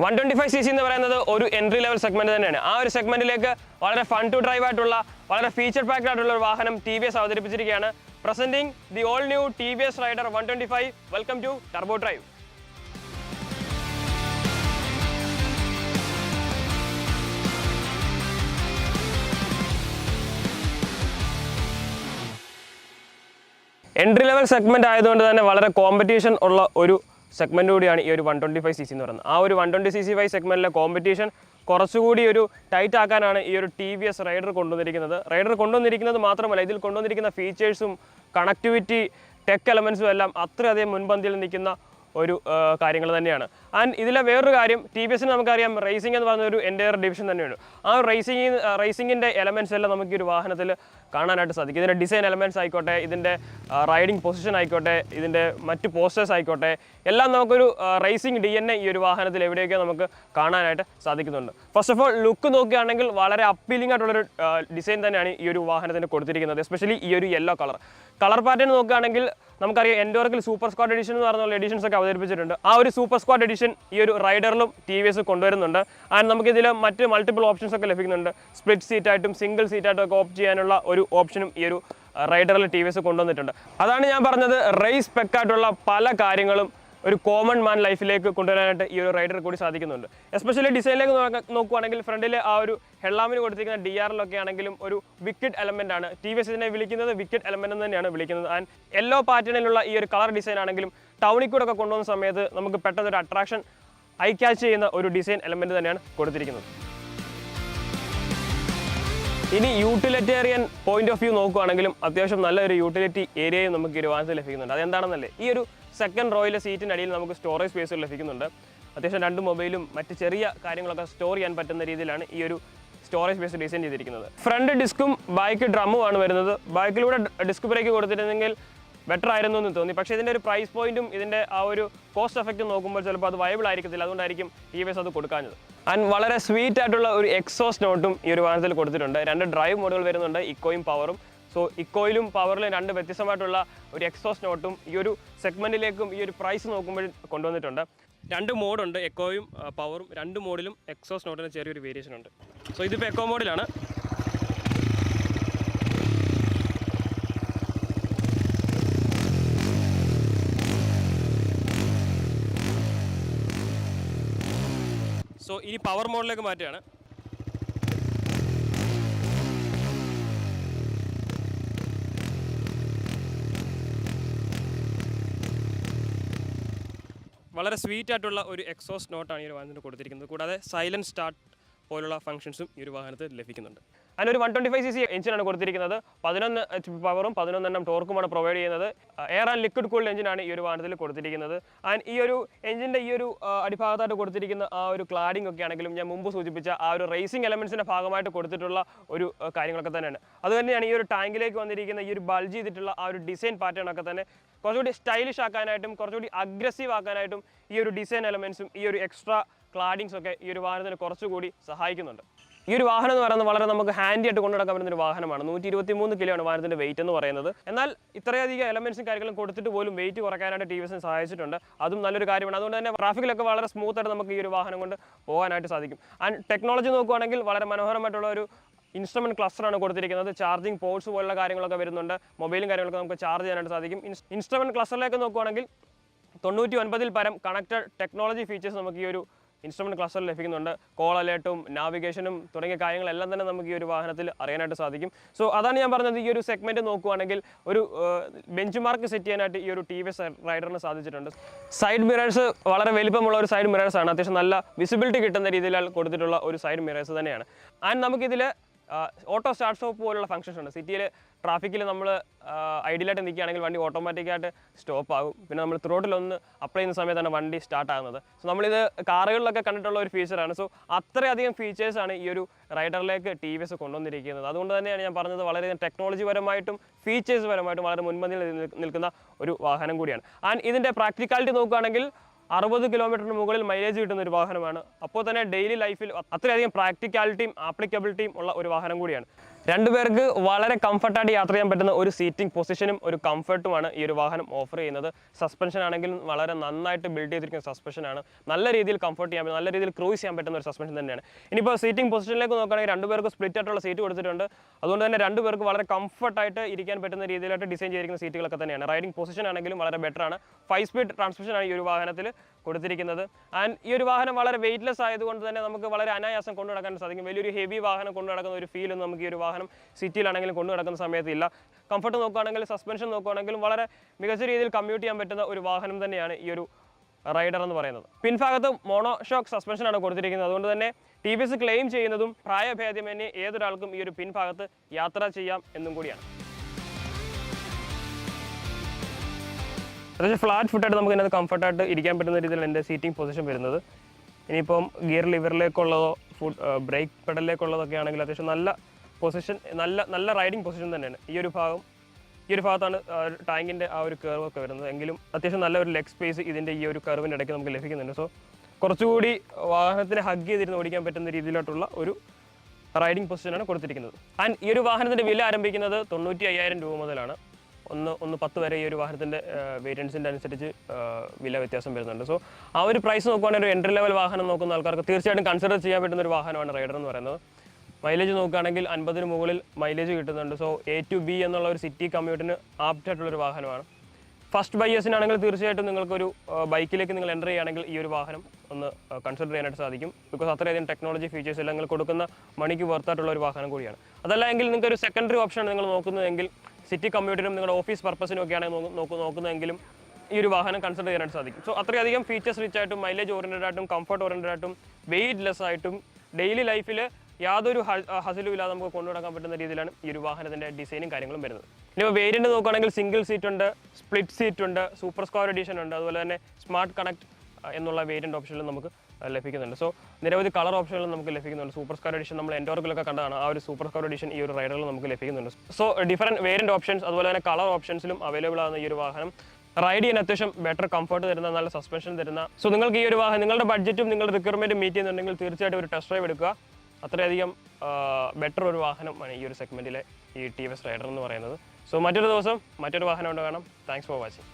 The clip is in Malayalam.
125cc എന്ന് പറയുന്നത് ഒരു എൻട്രി ലെവൽ സെഗ്മെന്റ് തന്നെയാണ്. ആ ഒരു സെഗ്മെന്റിലേക്ക് വളരെ ഫൺ ടു ഡ്രൈവ് ആയിട്ടുള്ള വളരെ ഫീച്ചർ പാക്ഡ് ആയിട്ടുള്ള ഒരു വാഹനം ടി വി എസ് അവതരിപ്പിച്ചിരിക്കുകയാണ്. Presenting the all new T V S Raider 125. Welcome to turbo drive. Entry level segment ആയതുകൊണ്ട് തന്നെ വളരെ കോമ്പറ്റീഷൻ ഉള്ള ഒരു സെഗ്മെന്റ് കൂടിയാണ് ഈ ഒരു 125cc എന്ന് പറയുന്നത്. ആ ഒരു 120cc സെഗ്മെന്റിലെ കോമ്പറ്റീഷൻ കുറച്ചുകൂടി ഒരു ടൈറ്റ് ആക്കാനാണ് ഈ ഒരു ടി വി എസ് റൈഡർ കൊണ്ടുവന്നിരിക്കുന്നത് മാത്രമല്ല, ഇതിൽ കൊണ്ടുവന്നിരിക്കുന്ന ഫീച്ചേഴ്സും കണക്ടിവിറ്റി ടെക് എലമെൻസും എല്ലാം അത്രയധികം മുൻപന്തിയിൽ നിൽക്കുന്ന ഒരു കാര്യങ്ങൾ തന്നെയാണ്. ആൻഡ് ഇതിലെ വേറൊരു കാര്യം, ടി വി എസിന് നമുക്കറിയാം റേസിംഗ് എന്ന് പറയുന്ന ഒരു എൻ്റയർ ഡിവിഷൻ തന്നെയാണ്. ആ റേസിംഗിൻ്റെ എലമെൻസ് എല്ലാം നമുക്ക് ഈ ഒരു വാഹനത്തിൽ കാണാനായിട്ട് സാധിക്കും. ഇതിൻ്റെ ഡിസൈൻ എലമെൻറ്റ്സ് ആയിക്കോട്ടെ, ഇതിൻ്റെ റൈഡിംഗ് പൊസിഷൻ ആയിക്കോട്ടെ, ഇതിൻ്റെ മറ്റ് പോസ്റ്റേഴ്സ് ആയിക്കോട്ടെ, എല്ലാം നമുക്കൊരു റേസിംഗ് DNA ഈ ഒരു വാഹനത്തിൽ എവിടെയൊക്കെ നമുക്ക് കാണാനായിട്ട് സാധിക്കുന്നുണ്ട്. ഫസ്റ്റ് ഓഫ് ഓൾ ലുക്ക് നോക്കുകയാണെങ്കിൽ വളരെ അപ്പീലിംഗ് ആയിട്ടുള്ളൊരു ഡിസൈൻ തന്നെയാണ് ഈ ഒരു വാഹനത്തിന് കൊടുത്തിരിക്കുന്നത്. എസ്പെഷ്യലി ഈ ഒരു യെല്ലോ കളർ പാറ്റേൺ നോക്കുകയാണെങ്കിൽ നമുക്കറിയാം എൻഡോർക്കിൽ സൂപ്പർ സ്ക്വാഡ് എഡിഷൻ എന്ന് പറഞ്ഞുള്ള എഡിഷൻസ് ഒക്കെ അവതരിപ്പിച്ചിട്ടുണ്ട്. ആ ഒരു സൂപ്പർ സ്ക്വാഡ് എഡിഷൻ ഈ ഒരു റൈഡറിലും ടി വി എസ് കൊണ്ടുവരുന്നുണ്ട്. ആൻഡ് നമുക്കിതിൽ മറ്റ് മൾട്ടിപ്പിൾ ഓപ്ഷൻസ് ഒക്കെ ലഭിക്കുന്നുണ്ട്. സ്പ്ലിറ്റ് സീറ്റായിട്ടും സിംഗിൾ സീറ്റായിട്ടും ഒക്കെ ഓപ്റ്റ് ചെയ്യാനുള്ള ഒരു ഓപ്ഷനും ഈ ഒരു റൈഡറിൽ ടി വി എസ് കൊണ്ടുവന്നിട്ടുണ്ട്. അതാണ് ഞാൻ പറഞ്ഞത്, റേസ് പെക്കായിട്ടുള്ള പല കാര്യങ്ങളും ഒരു കോമൺ മാൻ ലൈഫിലേക്ക് കൊണ്ടുവരാനായിട്ട് ഈ ഒരു റൈഡർ കൂടി സാധിക്കുന്നുണ്ട്. എസ്പെഷ്യലി ഡിസൈനിലേക്ക് നോക്കുകയാണെങ്കിൽ ഫ്രണ്ടിലെ ആ ഒരു ഹെഡ്ലാമ്പിന് കൊടുത്തിരിക്കുന്ന DRL ആണെങ്കിലും ഒരു വിക്കറ്റ് എലമെന്റ് ആണ്. ടി വി എസ് ഇതിനെ വിളിക്കുന്നത് വിക്കറ്റ് എലമെന്റ് എന്ന് തന്നെയാണ് വിളിക്കുന്നത്. ആൻഡ് യെല്ലോ പാറ്റേണിലുള്ള ഈ ഒരു കളർ ഡിസൈൻ ആണെങ്കിലും ടൗണിൽ കൂടെ ഒക്കെ കൊണ്ടുവന്ന സമയത്ത് നമുക്ക് പെട്ടെന്ന് ഒരു അട്രാക്ഷൻ ഐ ക്യാച്ച് ചെയ്യുന്ന ഒരു ഡിസൈൻ എലമെന്റ് തന്നെയാണ് കൊടുത്തിരിക്കുന്നത്. ഇനി യൂട്ടിലിറ്റേറിയൻ പോയിന്റ് ഓഫ് വ്യൂ നോക്കുകയാണെങ്കിലും അത്യാവശ്യം നല്ലൊരു യൂട്ടിലിറ്റി ഏരിയയും നമുക്ക് ഈ ഒരു വാഹനത്തിൽ ലഭിക്കുന്നുണ്ട്. അതെന്താണെന്നല്ലേ, ഈ ഒരു സെക്കൻഡ് റോയിലെ സീറ്റിനടിയിൽ നമുക്ക് സ്റ്റോറേജ് സ്പേസ് ലഭിക്കുന്നുണ്ട്. അത്യാവശ്യം 2 മൊബൈലും മറ്റ് ചെറിയ കാര്യങ്ങളൊക്കെ സ്റ്റോർ ചെയ്യാൻ പറ്റുന്ന രീതിയിലാണ് ഈ ഒരു സ്റ്റോറേജ് സ്പേസ് ഡിസൈൻ ചെയ്തിരിക്കുന്നത്. ഫ്രണ്ട് ഡിസ്കും ബാക്ക് ഡ്രമ്മുമാണ് വരുന്നത്. ബാക്കിലൂടെ ഡിസ്ക് ബ്രേക്ക് കൊടുത്തിരുന്നെങ്കിൽ ബെറ്റർ ആയിരുന്നു എന്ന് തോന്നി. പക്ഷേ ഇതിൻ്റെ ഒരു പ്രൈസ് പോയിന്റും ഇതിൻ്റെ ആ ഒരു കോസ്റ്റ് എഫക്റ്റും നോക്കുമ്പോൾ ചിലപ്പോൾ അത് വയബിൾ ആയിരിക്കത്തില്ല. അതുകൊണ്ടായിരിക്കും ടി വി എസ് അത് കൊടുക്കാഞ്ഞത്. ആൻഡ് വളരെ സ്വീറ്റ് ആയിട്ടുള്ള ഒരു എക്സോസ്റ്റ് നോട്ടും ഈ ഒരു വാഹനത്തിൽ കൊടുത്തിട്ടുണ്ട്. 2 ഡ്രൈവ് മോഡുകൾ വരുന്നുണ്ട്, ഇക്കോയും പവറും. സോ ഇക്കോയിലും പവറിലും 2 വ്യത്യസ്തമായിട്ടുള്ള ഒരു എക്സോസ്റ്റ് നോട്ടും ഈ ഒരു സെഗ്മെന്റിലേക്കും ഈ ഒരു പ്രൈസ് നോക്കുമ്പോൾ കൊണ്ടുവന്നിട്ടുണ്ട്. 2 മോഡുണ്ട്, എക്കോയും പവറും. 2 മോഡിലും എക്സോസ്റ്റ് നോട്ടിന് ചെറിയൊരു വേരിയേഷൻ ഉണ്ട്. സോ ഇതിപ്പോൾ എക്കോ മോഡിലാണ്. സോ ഇനി പവർ മോഡിലേക്ക് മാറ്റുകയാണ്. വളരെ സ്വീറ്റ് ആയിട്ടുള്ള ഒരു എക്സോസ്റ്റ് നോട്ടാണ് ഈ ഒരു വാഹനത്തിന് കൊടുത്തിരിക്കുന്നത്. കൂടാതെ സൈലൻറ്റ് സ്റ്റാർട്ട് പോലുള്ള ഫംഗ്ഷൻസും ഈ ഒരു വാഹനത്തിൽ ലഭിക്കുന്നുണ്ട്. അതിനൊരു 125cc എഞ്ചിനാണ് കൊടുത്തിരിക്കുന്നത്. 11 HP പവറും 11 Nm ടോർക്കുമാണ് പ്രൊവൈഡ് ചെയ്യുന്നത്. എയർ ആൻഡ് ലിക്വിഡ് കൂൾഡ് എഞ്ചിനാണ് ഈ ഒരു വാഹനത്തിൽ കൊടുത്തിരിക്കുന്നത്. ആൻഡ് ഈ ഒരു എഞ്ചിൻ്റെ ഈ ഒരു അടിഭാഗത്തായിട്ട് കൊടുത്തിരിക്കുന്ന ആ ഒരു ക്ലാഡിംഗ് ഒക്കെ ആണെങ്കിലും ഞാൻ മുമ്പ് സൂചിപ്പിച്ച ആ ഒരു റേസിംഗ് എലമെൻസിൻ്റെ ഭാഗമായിട്ട് കൊടുത്തിട്ടുള്ള ഒരു കാര്യങ്ങളൊക്കെ തന്നെയാണ്. അതുതന്നെയാണ് ഈ ഒരു ടാങ്കിലേക്ക് വന്നിരിക്കുന്ന ഈ ഒരു ബൾജ് ചെയ്തിട്ടുള്ള ആ ഒരു ഡിസൈൻ പാറ്റേൺ ഒക്കെ തന്നെ കുറച്ചുകൂടി സ്റ്റൈലിഷ് ആക്കാനായിട്ടും കുറച്ചുകൂടി അഗ്രസീവ് ആക്കാനായിട്ടും ഈ ഒരു ഡിസൈൻ എലമെൻസും ഈ ഒരു എക്സ്ട്രാ ക്ലാഡിങ്സ് ഒക്കെ ഈ ഒരു വാഹനത്തിന് കുറച്ചുകൂടി സഹായിക്കുന്നുണ്ട്. ഈ ഒരു വാഹനം എന്ന് പറയുന്നത് വളരെ നമുക്ക് ഹാൻഡി ആയിട്ട് കൊണ്ടുനടക്കാൻ പറ്റുന്ന ഒരു വാഹനമാണ്. 123 കിലോ ആണ് വാഹനത്തിൻ്റെ വെയിറ്റ് എന്ന് പറയുന്നത്. എന്നാൽ ഇത്രയധികം എലമെൻസും കാര്യങ്ങളും കൊടുത്തിട്ട് പോലും വെയിറ്റ് കുറയ്ക്കാനായിട്ട് ടി വി എസിന് സഹായിച്ചിട്ടുണ്ട്. അതും നല്ലൊരു കാര്യമാണ്. അതുകൊണ്ട് തന്നെ ട്രാഫിക്കിലൊക്കെ വളരെ സ്മൂത്ത് ആയിട്ട് നമുക്ക് ഈ ഒരു വാഹനം കൊണ്ട് പോകാനായിട്ട് സാധിക്കും. ആൻഡ് ടെക്നോളജി നോക്കുകയാണെങ്കിൽ വളരെ മനോഹരമായിട്ടുള്ള ഒരു ഇൻസ്ട്രുമെൻറ്റ് ക്ലസ്റ്ററാണ് കൊടുത്തിരിക്കുന്നത്. ചാർജിങ് പോർട്സ് പോലുള്ള കാര്യങ്ങളൊക്കെ വരുന്നുണ്ട്. മൊബൈലും കാര്യങ്ങളൊക്കെ നമുക്ക് ചാർജ് ചെയ്യാനായിട്ട് സാധിക്കും. ഇൻസ്ട്രുമെൻറ്റ് ക്ലസ്റ്ററിലേക്ക് നോക്കുകയാണെങ്കിൽ 99 പരം കണക്റ്റഡ് ടെക്നോളജി ഫീച്ചേഴ്സ് നമുക്ക് ഈ ഒരു ഇൻസ്ട്രുമെൻറ്റ് ക്ലസ്റ്ററിൽ ലഭിക്കുന്നുണ്ട്. കോൾ അലേർട്ടും നാവിഗേഷനും തുടങ്ങിയ കാര്യങ്ങളെല്ലാം തന്നെ നമുക്ക് ഈ ഒരു വാഹനത്തിൽ അറിയാനായിട്ട് സാധിക്കും. സോ അതാണ് ഞാൻ പറഞ്ഞത്, ഈ ഒരു സെഗ്മെൻറ്റ് നോക്കുകയാണെങ്കിൽ ഒരു ബെഞ്ച് മാർക്ക് സെറ്റ് ചെയ്യാനായിട്ട് ഈ ഒരു ടി വി എസ് റൈഡറിന് സാധിച്ചിട്ടുണ്ട്. സൈഡ് മിറേഴ്സ് വളരെ വലിപ്പമുള്ള ഒരു സൈഡ് മിറേഴ്സാണ്. അത്യാവശ്യം നല്ല വിസിബിലിറ്റി കിട്ടുന്ന രീതിയിൽ കൊടുത്തിട്ടുള്ള ഒരു സൈഡ് മിറേഴ്സ് തന്നെയാണ്. ആൻഡ് നമുക്കിതിൽ ഓട്ടോ സ്റ്റാർട്ട് സ്റ്റോപ്പ് പോലുള്ള ഫംഗ്ഷൻസ് ഉണ്ട്. സിറ്റിയിൽ ട്രാഫിക്കിൽ നമ്മൾ ഐഡിയലായിട്ട് നിൽക്കുകയാണെങ്കിൽ വണ്ടി ഓട്ടോമാറ്റിക്കായിട്ട് സ്റ്റോപ്പ് ആകും. പിന്നെ നമ്മൾ ത്രോട്ടിലൊന്ന് അപ്ലൈ ചെയ്യുന്ന സമയത്താണ് വണ്ടി സ്റ്റാർട്ട് ആകുന്നത്. സോ നമ്മളിത് കാറുകളിലൊക്കെ കണ്ടിട്ടുള്ള ഒരു ഫീച്ചറാണ്. സോ അത്രയധികം ഫീച്ചേഴ്സാണ് ഈ ഒരു റൈഡറിലേക്ക് ടി വി എസ് കൊണ്ടുവന്നിരിക്കുന്നത്. അതുകൊണ്ട് തന്നെയാണ് ഞാൻ പറഞ്ഞത്, വളരെയധികം ടെക്നോളജി പരമായിട്ടും ഫീച്ചേഴ്സ് പരമായിട്ടും വളരെ മുൻപന്തിയിൽ നിൽക്കുന്ന ഒരു വാഹനം കൂടിയാണ്. ആൻഡ് ഇതിൻ്റെ പ്രാക്ടിക്കാലിറ്റി നോക്കുകയാണെങ്കിൽ 60 കിലോമീറ്ററിന് മുകളിൽ മൈലേജ് കിട്ടുന്ന ഒരു വാഹനമാണ്. അപ്പോൾ തന്നെ ഡെയിലി ലൈഫിൽ അത്രയധികം പ്രാക്ടിക്കാലിറ്റിയും ആപ്ലിക്കബിലിറ്റിയും ഉള്ള ഒരു വാഹനം കൂടിയാണ്. രണ്ടുപേർക്ക് വളരെ കംഫർട്ടായിട്ട് യാത്ര ചെയ്യാൻ പറ്റുന്ന ഒരു സീറ്റിംഗ് പൊസിഷനും ഒരു കംഫർട്ടുമാണ് ഈ ഒരു വാഹനം ഓഫർ ചെയ്യുന്നത്. സസ്പെൻഷൻ ആണെങ്കിലും വളരെ നന്നായിട്ട് ബിൽഡ് ചെയ്തിരിക്കുന്ന സസ്പെൻഷനാണ്. നല്ല രീതിയിൽ കംഫർട്ട് ചെയ്യാൻ പറ്റും, നല്ല രീതിയിൽ ക്രൂസ് ചെയ്യാൻ പറ്റുന്ന ഒരു സസ്പെൻഷൻ തന്നെയാണ്. ഇനിയിപ്പോൾ സീറ്റിംഗ് പൊസിഷനിലേക്ക് നോക്കുകയാണെങ്കിൽ രണ്ടുപേർക്ക് സ്പ്ലിറ്റ് ആയിട്ടുള്ള സീറ്റ് കൊടുത്തിട്ടുണ്ട്. അതുകൊണ്ട് തന്നെ രണ്ടുപേർക്ക് വളരെ കംഫർട്ടായിട്ട് ഇരിക്കാൻ പറ്റുന്ന രീതിയിലായിട്ട് ഡിസൈൻ ചെയ്തിരിക്കുന്ന സീറ്റുകളൊക്കെ തന്നെയാണ്. റൈഡിംഗ് പൊസിഷൻ ആണെങ്കിലും വളരെ ബെറ്ററാണ്. 5 സ്പീഡ് ട്രാൻസ്മിഷനാണ് ഈ ഒരു വാഹനത്തിൽ കൊടുത്തിരിക്കുന്നത്. ആൻഡ് ഈ ഒരു വാഹനം വളരെ വെയിറ്റ്ലെസ് ആയതുകൊണ്ട് തന്നെ നമുക്ക് വളരെ അനായാസം കൊണ്ടു നടക്കാൻ സാധിക്കും. വലിയൊരു ഹെവി വാഹനം കൊണ്ടു നടക്കുന്ന ഒരു ഫീലൊന്നും നമുക്ക് ഈ ഒരു വാഹനം സിറ്റിയിലാണെങ്കിലും കൊണ്ടു നടക്കുന്ന സമയത്ത് ഇല്ല. കംഫർട്ട് നോക്കുകയാണെങ്കിൽ, സസ്പെൻഷൻ നോക്കുകയാണെങ്കിലും വളരെ മികച്ച രീതിയിൽ കമ്മ്യൂട്ട് ചെയ്യാൻ പറ്റുന്ന ഒരു വാഹനം തന്നെയാണ് ഈ ഒരു റൈഡർ എന്ന് പറയുന്നത്. പിൻഭാഗത്ത് മോണോഷോക്ക് സസ്പെൻഷനാണ് കൊടുത്തിരിക്കുന്നത്. അതുകൊണ്ട് തന്നെ TVS ക്ലെയിം ചെയ്യുന്നതും പ്രായഭേദമന്യേ ഏതൊരാൾക്കും ഈ ഒരു പിൻഭാഗത്ത് യാത്ര ചെയ്യാം എന്നും കൂടിയാണ്. അത്യാവശ്യം ഫ്ലാറ്റ് ഫുട്ടായിട്ട് നമുക്ക് ഇതിനകത്ത് കംഫർട്ടായിട്ട് ഇരിക്കാൻ പറ്റുന്ന രീതിയിലാണ് എൻ്റെ സീറ്റിംഗ് പൊസിഷൻ വരുന്നത്. ഇനിയിപ്പം ഗിയർ ലിവറിലേക്കുള്ളതോ ബ്രേക്ക് പെഡലിലേക്കുള്ളതൊക്കെ ആണെങ്കിൽ അത്യാവശ്യം നല്ല പൊസിഷൻ, നല്ല റൈഡിങ് പൊസിഷൻ തന്നെയാണ്. ഈ ഒരു ഭാഗത്താണ് ടാങ്കിൻ്റെ ആ ഒരു കർവ് ഒക്കെ വരുന്നത്. എങ്കിലും അത്യാവശ്യം നല്ല ഒരു ലെഗ് സ്പേസ് ഇതിൻ്റെ ഈ ഒരു കർവിൻ്റെ ഇടയ്ക്ക് നമുക്ക് ലഭിക്കുന്നുണ്ട്. സോ കുറച്ചുകൂടി വാഹനത്തിനെ ഹഗ് ചെയ്തിരുന്ന് ഓടിക്കാൻ പറ്റുന്ന രീതിയിലോട്ടുള്ള ഒരു റൈഡിങ് പൊസിഷനാണ് കൊടുത്തിരിക്കുന്നത്. ആൻഡ് ഈ ഒരു വാഹനത്തിൻ്റെ വില ആരംഭിക്കുന്നത് 95,000 രൂപ മുതലാണ്. 1.10 വരെ ഈ ഒരു വാഹനത്തിൻ്റെ വേരിയൻസിൻ്റെ അനുസരിച്ച് വില വ്യത്യാസം വരുന്നുണ്ട്. സോ ആ ഒരു പ്രൈസ് നോക്കുകയാണെങ്കിൽ ഒരു എൻട്രി ലെവൽ വാഹനം നോക്കുന്ന ആൾക്കാർക്ക് തീർച്ചയായിട്ടും കൺസിഡർ ചെയ്യാൻ പറ്റുന്ന ഒരു വാഹനമാണ് റൈഡർ എന്ന് പറയുന്നത്. മൈലേജ് നോക്കുകയാണെങ്കിൽ 50-ന് മുകളിൽ മൈലേജ് കിട്ടുന്നുണ്ട്. സോ A to B എന്നുള്ള ഒരു സിറ്റി കമ്മ്യൂട്ടിന് ആപ്റ്റായിട്ടുള്ളൊരു വാഹനമാണ്. ഫസ്റ്റ് ബയേഴ്സിനാണെങ്കിൽ തീർച്ചയായിട്ടും നിങ്ങൾക്കൊരു ബൈക്കിലേക്ക് നിങ്ങൾ എൻ്റർ ചെയ്യുകയാണെങ്കിൽ ഈ ഒരു വാഹനം ഒന്ന് കൺസിഡർ ചെയ്യാനായിട്ട് സാധിക്കും. ബിക്കോസ് അത്രയധികം ടെക്നോളജി ഫീച്ചേഴ്സ് എല്ലാം നിങ്ങൾ കൊടുക്കുന്ന മണിക്ക് വർത്തായിട്ടുള്ള ഒരു വാഹനം കൂടിയാണ്. അതല്ല എങ്കിൽ നിങ്ങൾക്ക് ഒരു സെക്കൻഡറി ഓപ്ഷൻ നിങ്ങൾ നോക്കുന്നതെങ്കിൽ സിറ്റി കമ്മ്യൂട്ടിനും നിങ്ങളുടെ ഓഫീസ് പർപ്പസിനും ഒക്കെയാണ് നോക്കുന്നതെങ്കിലും ഈ ഒരു വാഹനം കൺസിഡർ ചെയ്യാനായിട്ട് സാധിക്കും. സോ അത്രയധികം ഫീച്ചേഴ്സ് റിച്ച് ആയിട്ടും മൈലേജ് ഓറിയൻറ്റഡ് ആയിട്ടും കംഫർട്ട് ഓറിയൻറ്റഡ് ആയിട്ടും വെയിറ്റ് ലെസ് ആയിട്ടും ഡെയിലി ലൈഫിൽ യാതൊരു ഹസിലും ഇല്ലാതെ നമുക്ക് കൊണ്ടുനടക്കാൻ പറ്റുന്ന രീതിയിലാണ് ഈ ഒരു വാഹനത്തിൻ്റെ ഡിസൈനും കാര്യങ്ങളും വരുന്നത്. ഇനിയിപ്പോൾ വേരിയൻറ്റ് നോക്കുകയാണെങ്കിൽ സിംഗിൾ സീറ്റ് ഉണ്ട്, സ്പ്ലിറ്റ് സീറ്റ് ഉണ്ട്, സൂപ്പർ സ്ക്വയർ എഡിഷൻ ഉണ്ട്, അതുപോലെ തന്നെ സ്മാർട്ട് കണക്ട് എന്നുള്ള വേരിയൻറ്റ് ഓപ്ഷനിലും നമുക്ക് ലഭിക്കുന്നുണ്ട്. സോ നിരവധി കളർ ഓപ്ഷനുകളും നമുക്ക് ലഭിക്കുന്നുണ്ട്. സൂപ്പർ സ്ക്വയർ എഡിഷൻ നമ്മൾ എൻഡോർക്കിലൊക്കെ കണ്ടതാണ്. ആ ഒരു സൂപ്പർ സ്ക്വയർ എഡിഷൻ ഈ ഒരു റൈഡറിൽ നമുക്ക് ലഭിക്കുന്നുണ്ട്. സോ ഡിഫറൻറ്റ് വേരിയൻറ്റ് ഓപ്ഷൻസ് അതുപോലെ തന്നെ കളർ ഓപ്ഷൻസിലും അവൈലബിൾ ആകുന്ന ഈ ഒരു വാഹനം റൈഡ് ചെയ്യാൻ അത്യാവശ്യം ബെറ്റർ കംഫർട്ട് തരുന്ന, നല്ല സസ്പെൻഷൻ തരുന്ന. സോ നിങ്ങൾക്ക് ഈ ഒരു വാഹനം നിങ്ങളുടെ ബഡ്ജറ്റും നിങ്ങളുടെ റിക്വയർമെൻറ്റും മീറ്റ് ചെയ്യുന്നുണ്ടെങ്കിൽ തീർച്ചയായിട്ടും ഒരു ടെസ്റ്റ് ഡ്രൈവ് എടുക്കുക. അത്രയധികം ബെറ്റർ ഒരു വാഹനമാണ് ഈ ഒരു സെഗ്മെൻറ്റിലെ ഈ TVS റൈഡർ എന്ന് പറയുന്നത്. സോ മറ്റൊരു ദിവസം മറ്റൊരു വാഹനം കൊണ്ട് കാണാം. Thanks for watching.